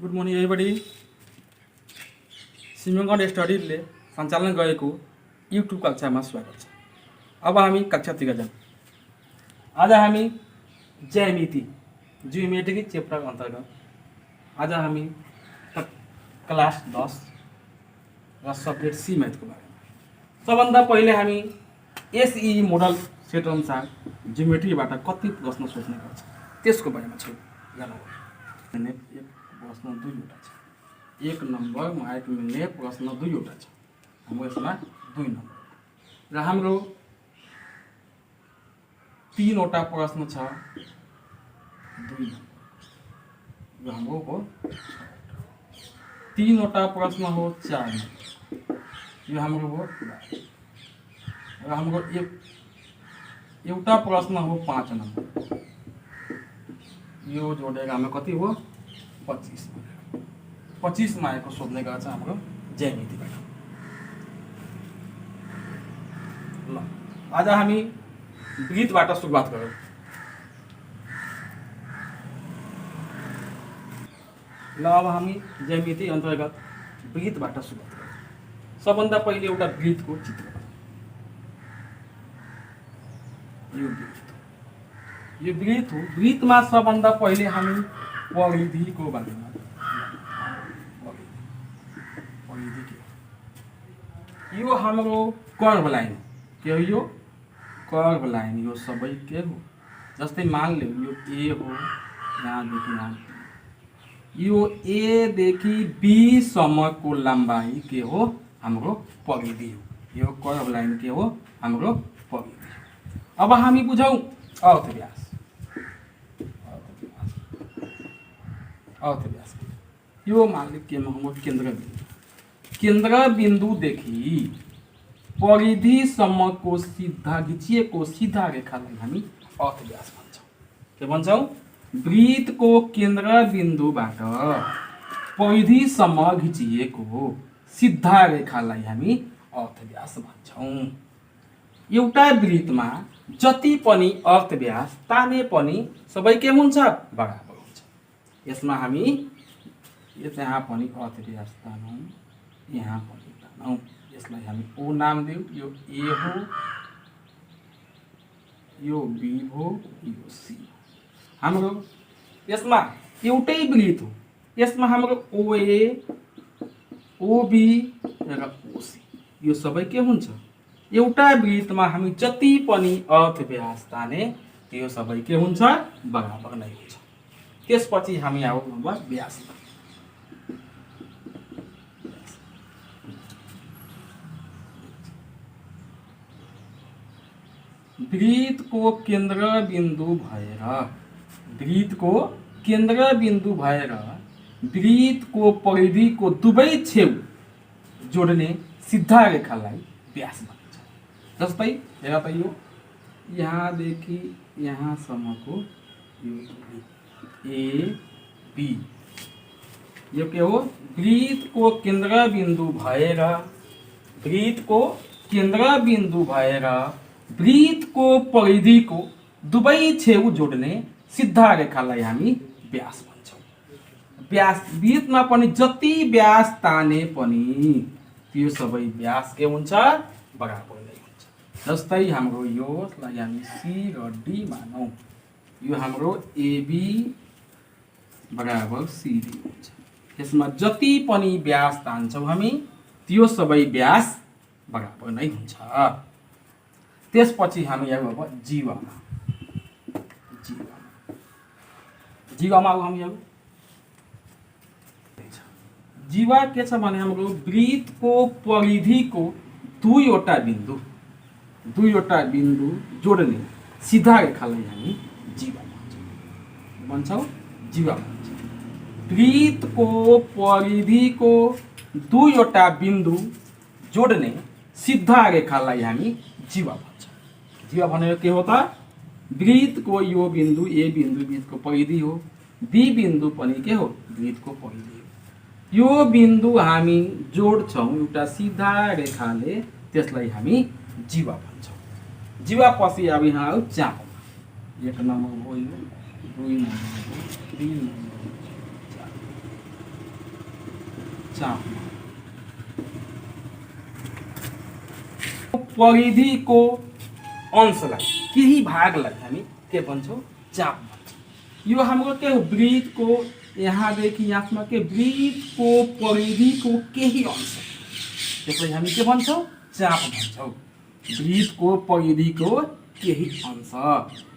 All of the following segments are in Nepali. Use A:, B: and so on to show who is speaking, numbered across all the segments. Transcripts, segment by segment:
A: Good morning everybody. सिमगढ स्टडीले सञ्चालन गरेको युट्युब कक्षामा स्वागत छ। अब हामी कक्षा 3 जाउँ। आज हामी ज्यामिति जियोमेट्री चैप्टर अन्तर्गत आज हामी क्लास 10 र सब्जेक्ट सी मैथको बारेमा सबभन्दा पहिले हामी एसई मोडल सेट अनुसार जियोमेट्रीबाट कति प्रश्न सोध्ने गर्छ त्यसको बारेमा छु। प्रश्न 2वटा छ। 1 नम्बरमा आएको मिल्ने प्रश्न 2वटा छ। हाम्रो यसमा 2 नम्बर र हाम्रो 3वटा प्रश्न छ 2 नम्बर। यो हाम्रो हो 3वटा प्रश्न हो 4 नम्बर। यो हाम्रो हो र हाम्रो एउटा प्रश्न हो 5 नम्बर। यो जोडेर हाम्रो कति हो 25 मा आएको सोध्ने गर्छ हाम्रो ज्यामितिबाट। ल आज हामी वृत्तबाट सुरुवात गरौँ। ल अब हामी ज्यामिति अन्तर्गत वृत्तबाट सुरुवात गरौँ। सबभन्दा पहिले एउटा वृत्तको चित्र बनाऊ। यो वृत्त हो। वृत्तमा सबभन्दा पहिले हामी परिधिको बारेमा यो हाम्रो कर्व लाइन के हो। यो कर्व लाइन यो सबै के हो। जस्तै मान लिऊ यो ए हो, यहाँदेखि यहाँ यो ए देखि बी सम्मको लम्बाई के हो हाम्रो परिधि हो। यो कर्व लाइन के हो हाम्रो परिधि। अब हामी बुझौँ अर्थ व्यास। यो मान ली के हो केन्द्र बिन्दुदेखि परिधिसम्मको सीधा खिचिएको सीधा रेखालाई हामी अर्थ व्यास भन्छौँ। के भन्छौँ? वृत्तको केन्द्र बिन्दुबाट परिधिसम्म खिचिएको सीधा रेखालाई हामी अर्थ व्यास भन्छौँ। एउटा वृत्तमा जति पनि अर्थ व्यास ताने पनि सबै के हुन्छ बराबर हुन्छ। यसमा हामी यहाँ पनि अर्थ व्यास तानौँ, यहाँ पनि तानौँ। यसलाई हामी ओ नाम दिउँ। यो ए हो, यो बी हो, यो सी हो। हाम्रो यसमा एउटै वृत्त हो। यसमा हाम्रो ओए, ओबी र ओसी यो सबै के हुन्छ एउटा वृत्तमा हामी जति पनि अर्थ व्यास ताने त्यो सबै के हुन्छ बराबर नै हुन्छ। त्यसपछि हामी आउँ व्यास। वृत्तको केन्द्र बिन्दु भएर वृत्तको परिधिको दुवै छेउ जोड्ने सीधा रेखालाई व्यास भनिन्छ। जस्तै हेर त यो यहाँदेखि यहाँसम्मको यो ए बी यो के हो वृत्तको केन्द्र बिन्दु भएर वृत्तको परिधिको दुवै छेउ जोड्ने सीधा रेखालाई हामी व्यास भन्छौँ। व्यास वृत्तमा पनि जति व्यास ताने पनि त्यो सबै व्यास के हुन्छ बराबर नै हुन्छ। जस्तै हाम्रो योलाई हामी सी र डी मानौँ। यो हाम्रो एबी बराबर सिडी हुन्छ। यसमा जति पनि व्यास तान्छौँ हामी त्यो सबै व्यास बराबर नै हुन्छ। त्यसपछि हामी आउँ अब जीवामा आउँ हामी। जीवा के छ भने हाम्रो वृत्तको परिधिको दुईवटा बिन्दु जोड्ने सीधा रेखालाई हामी जीवा भन्छौँ। वृत्तको परिधिको दुईवटा बिन्दु जोड्ने सीधा रेखालाई हामी जीवा भन्छौँ। जीवा भनेर के हो त वृत्तको यो बिन्दु ए बिन्दु वृत्तको परिधि हो, बी बिन्दु पनि के हो वृत्तको परिधि हो। यो बिन्दु हामी जोड्छौँ एउटा सीधा रेखाले, त्यसलाई हामी जीवा भन्छौँ। जीवा पछि अब यहाँ आऊ चापमा। 1 नम्बर हो, यो 2 नम्बर हो, 3 नम्बर हो, 4 चापमा परिधिको अंशलाई केही भागलाई हामी के भन्छौँ चाप भन्छौँ। यो हाम्रो के हो वृत्तको यहाँदेखि यहाँसम्म के वृत्तको परिधिको केही अंश त्यसलाई हामी के भन्छौँ चाप भन्छौँ। वृत्तको परिधिको केही अंश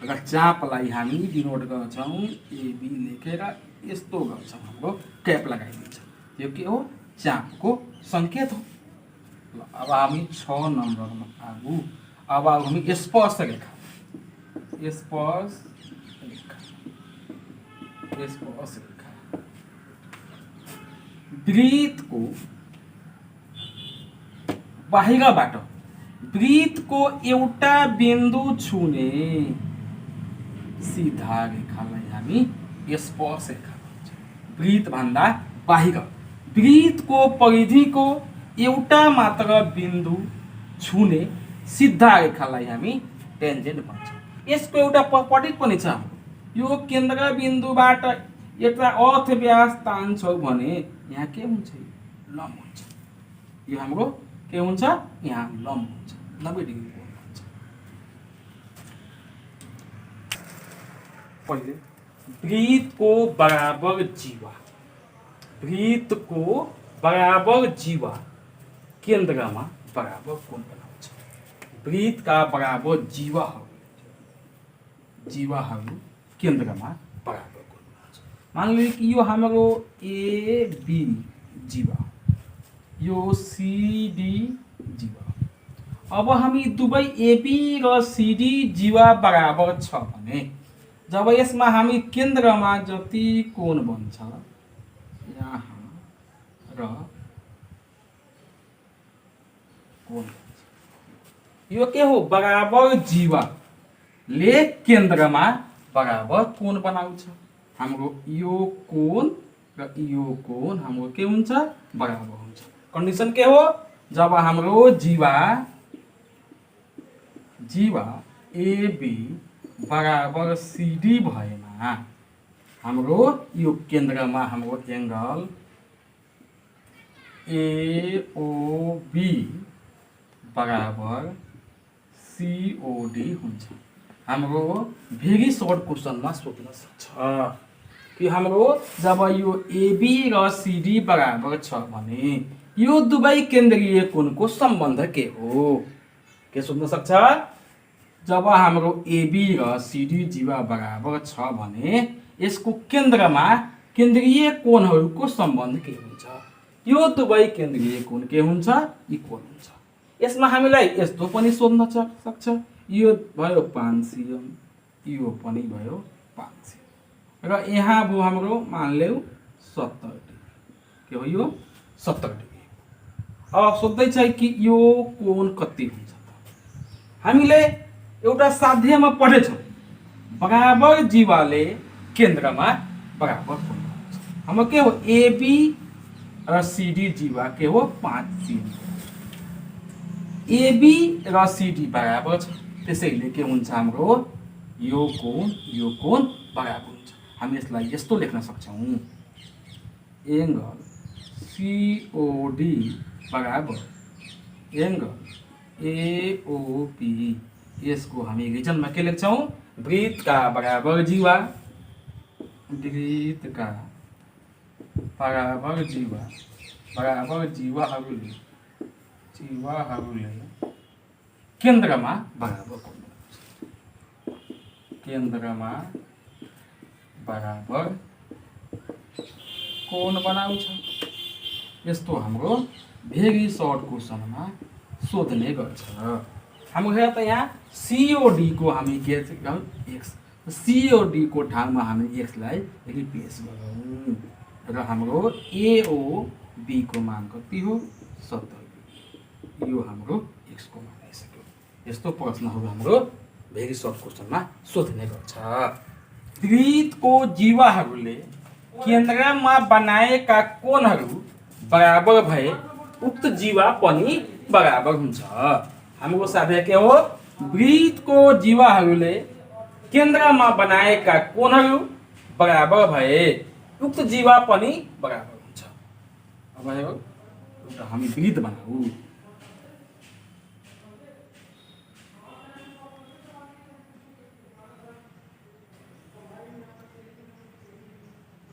A: र चापलाई हामी डिनोट गर्छौँ एबी लेखेर यस्तो गर्छौँ हाम्रो क्याप लगाइदिन्छौँ। यो के हो चापको सङ्केत हो। ल अब हामी 6 नम्बरमा आगू। अब हामी स्पर्श रेखा स्पर्श रेखा वृत्तको बाहिरबाट वृत्तको एउटा बिन्दु छुने सिधा रेखालाई हामी स्पर्श रेखा भन्छौँ। वृत्तभन्दा बाहिर वृत्तको परिधिको एउटा मात्र बिन्दु छुने सिधा रेखालाई हामी टेन्जेन्ट भन्छौँ। यसको एउटा प्रतीक पनि छ। यो केन्द्र बिन्दुबाट यता अर्थ व्यास तान्छौँ भने यहाँ के हुन्छ लम्ब हुन्छ। यो हाम्रो के हुन्छ यहाँ लम्ब हुन्छ 90 डिग्री कोण हुन्छ। पहिले वृत्तको बराबर जीवा वृत्तको बराबर जीवा केन्द्रमा बराबर कोण बनाउँछ। वृत्तका बराबर जीवाहरू केन्द्रमा बराबर कोण बनाउँछ। मानिलिउँ कि यो हाम्रो एबी जीवा यो सिडी जीवा। अब हामी दुवै एबी र सिडी जीवा बराबर छ भने जब यसमा हामी केन्द्रमा जति कोण बन्छ यहाँ र कोण यो के हो बराबर जीवाले केन्द्रमा बराबर कोण बनाउँछ। हाम्रो यो कोण र यो कोण हाम्रो के हुन्छ बराबर हुन्छ। कन्डिसन के हो जब हाम्रो जीवा एबी बराबर सिडी भएमा हाम्रो यो केन्द्रमा हाम्रो एङ्गल एओबी बराबर सिओडी हुन्छ। हाम्रो भेरी सर्ट क्वेसनमा सोध्न सक्छ कि हाम्रो जब यो एबी र सिडी बराबर छ भने यो दुवै केन्द्रीय कोणको सम्बन्ध के हो के सोध्न सक्छ। जब हाम्रो एबी र सिडी जीवा बराबर छ भने यसको केन्द्रमा केन्द्रीय कोणहरूको सम्बन्ध के हुन्छ। यो दुवै केन्द्रीय कोण के हुन्छ इक्वल हुन्छ। यसमा हामीलाई यस्तो पनि सोध्न सक्छ यो भयो 500 यो पनि भयो 500 र यहाँ भयो हाम्रो मानिलिउँ 70 के हो यो 70 डिग्री। अब सोध्दैछ कि यो कोण कति हुन्छ। हामीले एउटा साध्यमा पढेछौँ बराबर जीवाले केन्द्रमा बराबर कोण बनाउँछ। हाम्रो के हो एबी र सिडी जीवा के हो 5 सेमी। एबी र सिडी बराबर छ त्यसैले के हुन्छ हाम्रो यो कोण बराबर हुन्छ। हामी यसलाई यस्तो लेख्न सक्छौँ एङ्गल सिओडी बराबर एङ्गल एओपी। यसको हामी रिजनमा के लेख्छौँ वृत्तका बराबर जीवाहरूले केन्द्रमा बराबर कोण बनाउँछ। यस्तो हाम्रो भेरी सर्ट क्वेसनमा सोध्ने गर्छ। हाम्रो हेर त यहाँ सिओडी को हामी के एक्स सिओडी को ठाउँमा हामी एक्सलाई रिप्लेस गरौँ र हाम्रो एओबी को मान कति हो 70। यो हाम्रो एक्स को मान आइसक्यो। यस्तो प्रश्नहरू हाम्रो भेरी सर्ट क्वेसनमा सोध्ने गर्छ। वृत्तको जीवाहरूले केन्द्रमा बनाएका कोणहरू बराबर भए उक्त जीवा पनि बराबर हुन्छ। हाम्रो साध्य के हो वृत्तको जीवाहरूले केन्द्रमा बनाएका कोणहरू बराबर भए उक्त जीवा पनि बराबर हुन्छ। अब एउटा हामी वृत्त बनाऊ।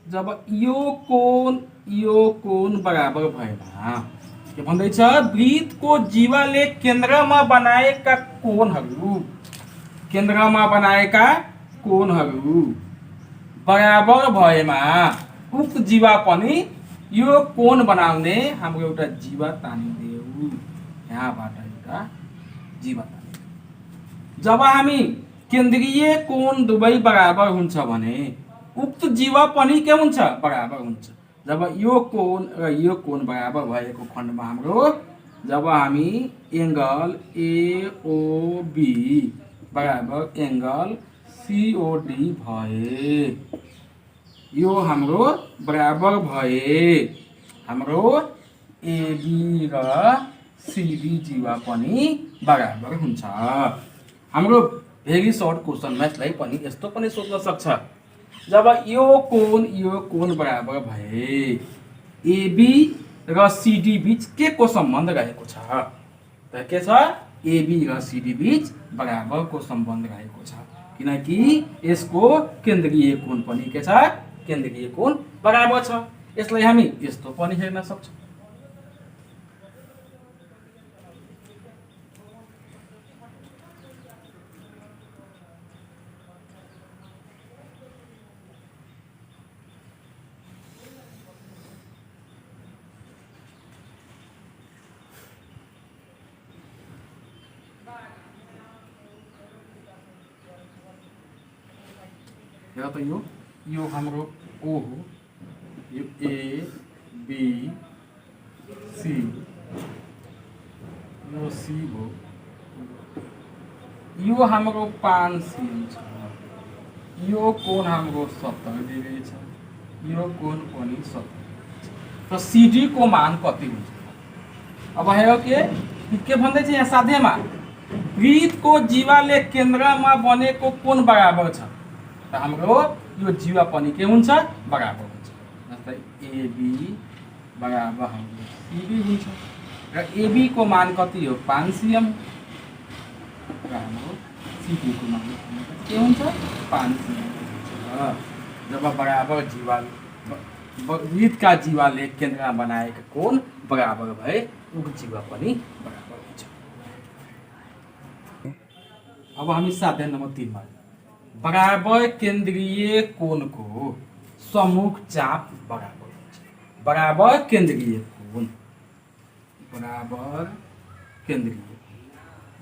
A: जब यो कोण बराबर भएमा के भन्दैछ, वृत्तको जीवाले केन्द्रमा बनाएका कोणहरू बराबर भएमा उक्त जीवा पनि यो कोण बनाउने हाम्रो एउटा जीवा तानिदेऊ। यहाँबाट एउटा जीवा तानिदेऊ। जब हामी केन्द्रीय कोण दुवै बराबर हुन्छ भने उक्त जीवा पनि के हुन्छ, बराबर हुन्छ। जब यो कोण र यो कोण बराबर भएको खण्डमा हाम्रो जब हामी एङ्गल एओबी बराबर एङ्गल सिओडी भए, यो हाम्रो बराबर भए हाम्रो एबी र सिडी जीवा पनि बराबर हुन्छ। हाम्रो भेरी सर्ट क्वेसनमा यसलाई पनि यस्तो पनि सोध्न सक्छ, जब यो कोण बराबर भए एबी र सिडी बीच के को सम्बन्ध रहेको छ, त के छ, एबी र सिडी बीच बराबरको सम्बन्ध रहेको छ, किनकि यसको केन्द्रीय कोण पनि के छ, केन्द्रीय कोण बराबर छ। यसलाई हामी यस्तो पनि हेर्न सक्छौँ। हेर त यो हाम्रो ओ हो, यो ए बी सी, यो सी हो, यो हाम्रो 5 सीएम छ, यो कोण हाम्रो 70 डिग्री छ, यो कोण पनि 70 छ। त सिडी को मान कति हुन्छ? अब हेर के भन्दैछ यहाँ साध्यमा, वृत्तको जीवाले केन्द्रमा बनेको कोण बराबर छ, त हाम्रो यो जीवा पनि के हुन्छ, बराबर हुन्छ। जस्तै एबी बराबर हाम्रो सिडी हुन्छ र एबी को मान कति हो, 5 सीएम र हाम्रो सिडी को मान के हुन्छ, 5 सीएम हुन्छ। जब बराबर जीवा वृत्तका जीवाले केन्द्रमा बनाएका कोण बराबर भए उक्त जीवा पनि बराबर हुन्छ। अब हामी साधन नम्बर 3 मा बराबर केन्द्रीय कोणको सम्मुख चाप बराबर हुन्छ। बराबर केन्द्रीय कोण, बराबर केन्द्रीय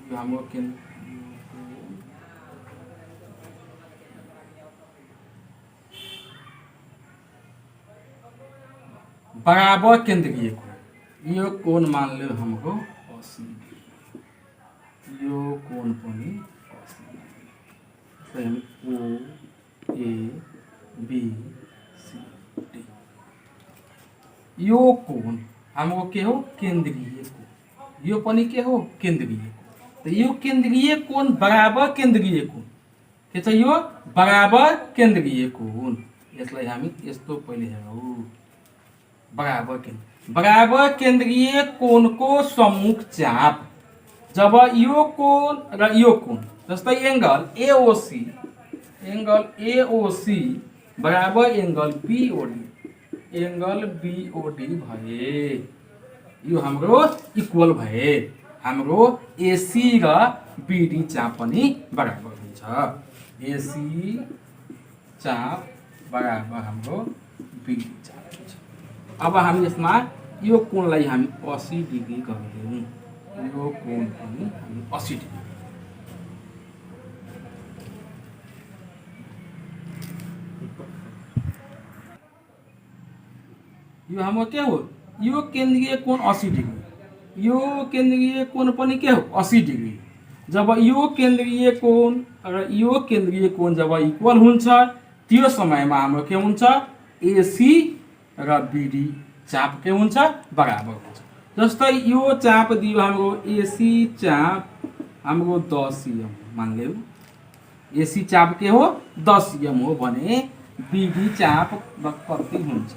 A: यो हाम्रो बराबर केन्द्रीय कोण, यो कोण मान लो हाम्रो 80, यो कोण पनि 80, ओ ए बी सी डी, यो कोण हाम्रो के हो, केन्द्रीय कोण, यो पनि के हो, केन्द्रीय कोण। त यो केन्द्रीय कोण बराबर केन्द्रीय कोण के छ, यो बराबर केन्द्रीय कोण। यसलाई हामी यस्तो पहिले हेरौँ, बराबर केन्द्रीय कोणको सम्मुख चाप, जब यो कोण र यो कोण जस्तै एङ्गल एओसी बराबर एङ्गल बिओडी भए यो हाम्रो इक्वल भए हाम्रो एसी र बिडी चाप पनि बराबर हुन्छ। एसी चाप बराबर हाम्रो बिडी चाप हुन्छ। अब हामी यसमा यो कोणलाई हामी 80 डिग्री गरिदियौँ, यो कोण पनि हामी 80 डिग्री। यो हाम्रो के हो, यो केन्द्रीय कोण 80 डिग्री, यो केन्द्रीय कोण पनि के हो 80 डिग्री। जब यो केन्द्रीय कोण र यो केन्द्रीय कोण जब इक्वल हुन्छ त्यो समयमा हाम्रो के हुन्छ, एसी र बिडी चाप के हुन्छ, बराबर हुन्छ। जस्तै यो चाप दियो हाम्रो एसी चाप हाम्रो 10 सीएम मान लियौ, एसी चाप के हो 10 सीएम हो भने बिडी चाप कति हुन्छ,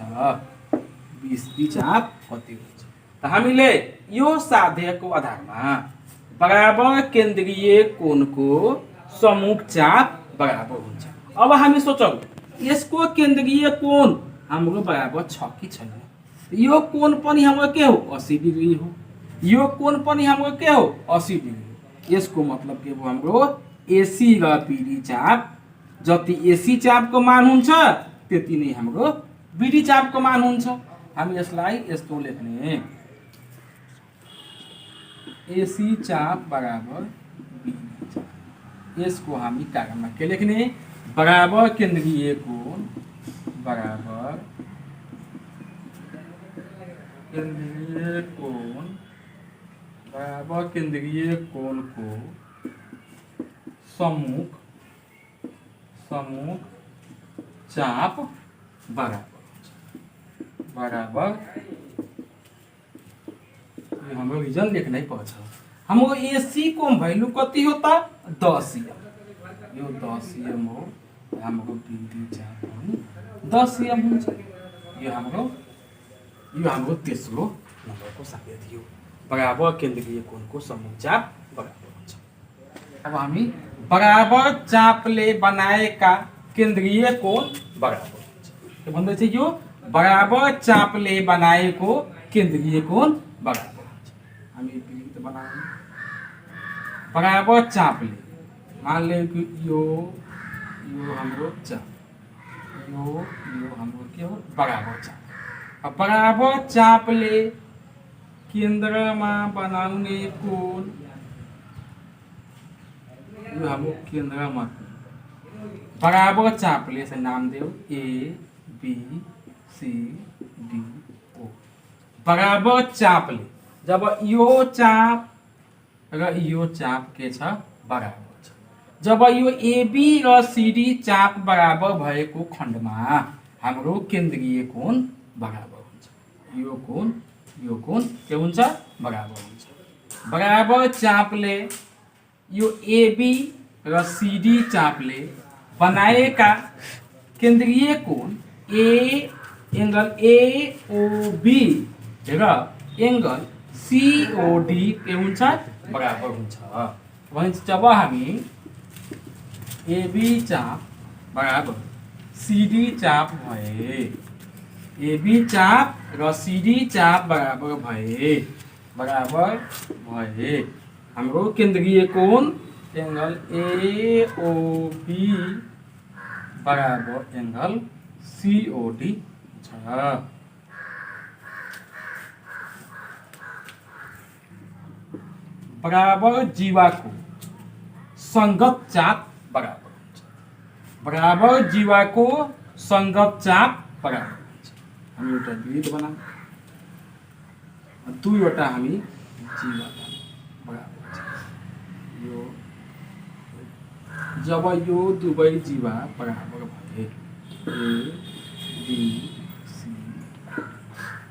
A: बीसी चाप कति हुन्छ त हामीले यो साध्यको आधारमा बराबर केन्द्रीय कोणको सम्मुख चाप बराबर हुन्छ। अब हामी सोचौँ यसको केन्द्रीय कोण हाम्रो बराबर छ कि छैन। यो कोण पनि हाम्रो के हो 80 डिग्री हो, यो कोण पनि हाम्रो के हो 80 डिग्री। यसको मतलब के हो हाम्रो एसी र बीडी चाप जति एसी चापको मान हुन्छ त्यति नै हाम्रो बीडी चापको मान हुन्छ। हामी यसलाई यस्तो लेख्ने एसी चाप बराबर बीडी चाप। यसको हामी कागजमा के लेख्ने बराबर केन्द्रीय कोण बराबर केन्द्रीय कोण बराबर केन्द्रीय कोण को सम्मुख चाप बराबर यो हाम्रो रिजन लेख्नै पर्छ। हाम्रो एसी को भ्यालु कति हो त 10 एम। यो 10 एम हो, हाम्रो बीडी चाप पनि 10 एम हुन्छ। यो हाम्रो तेस्रो नम्बरको संज्ञा थियो बराबर केन्द्रीय कोणको सम्मुख चाप बराबर हुन्छ। अब हामी बराबर चापले बनाएका केन्द्रीय कोण बराबर हुन्छ। के भन्दै छ यो बराबर चापले बनाएको केन्द्रीय कोण बराबर हुन्छ। हामी विलिखित बनाउने बराबर चापले मान ले कि यो हाम्रो चाप यो हाम्रो के हो बराबर चाप। अब बराबर चापले केन्द्रमा बनाउने कोण यो हाम्रो केन्द्रमा बराबर चापले से नाम देऊ ए बी सी डी ओ। बराबर चापले जब यो चाप र यो चाप के छ बराबर छ, जब यो एबी र सीडी चाप बराबर भएको खण्डमा हाम्रो केन्द्रीय कोण बराबर हुन्छ। यो कोण के हुन्छ बराबर हुन्छ। बराबर चापले यो एबी र सीडी चापले बनाएका केन्द्रीय कोण एंगल एओबी र एंगल सीओडी के हुन्छ बराबर हुन्छ। भन्छ जब हामी एबी चाप बराबर सीडी चाप भए, एबी चाप र सीडी चाप बराबर भए हाम्रो केन्द्रीय कोण एंगल एओबी बराबर एंगल सीओडी छ। बराबर जीवाको संगत चाप बराबर हुन्छ। बराबर जीवाको संगत चाप बराबर हुन्छ। हामी एउटा वृत्त बनाऊ, दुईवटा हामी जीवा बराबर हुन्छ। यो जब यो दुवै जीवा बराबर भए ए बी सी,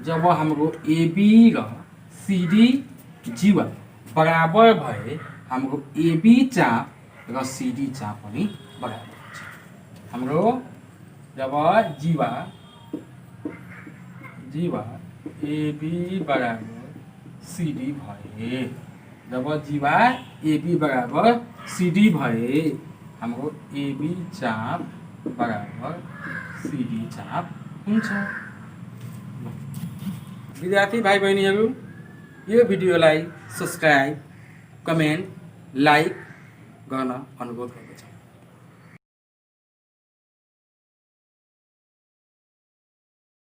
A: जब हाम्रो एबी र सीडी जीवा बराबर भए हाम्रो एबी चाप र सीडी चाप पनि बराबर हुन्छ। हाम्रो जब जीवा एबी बराबर सीडी भए, जब जीवा एबी बराबर सीडी भए हाम्रो एबी चाप बराबर सीडी चाप हुन्छ। विद्यार्थी भाइ बहिनीहरू यो भिडियोलाई सब्स्क्राइब, कमेन्ट, लाइक गर्न अनुरोध गर्दछु।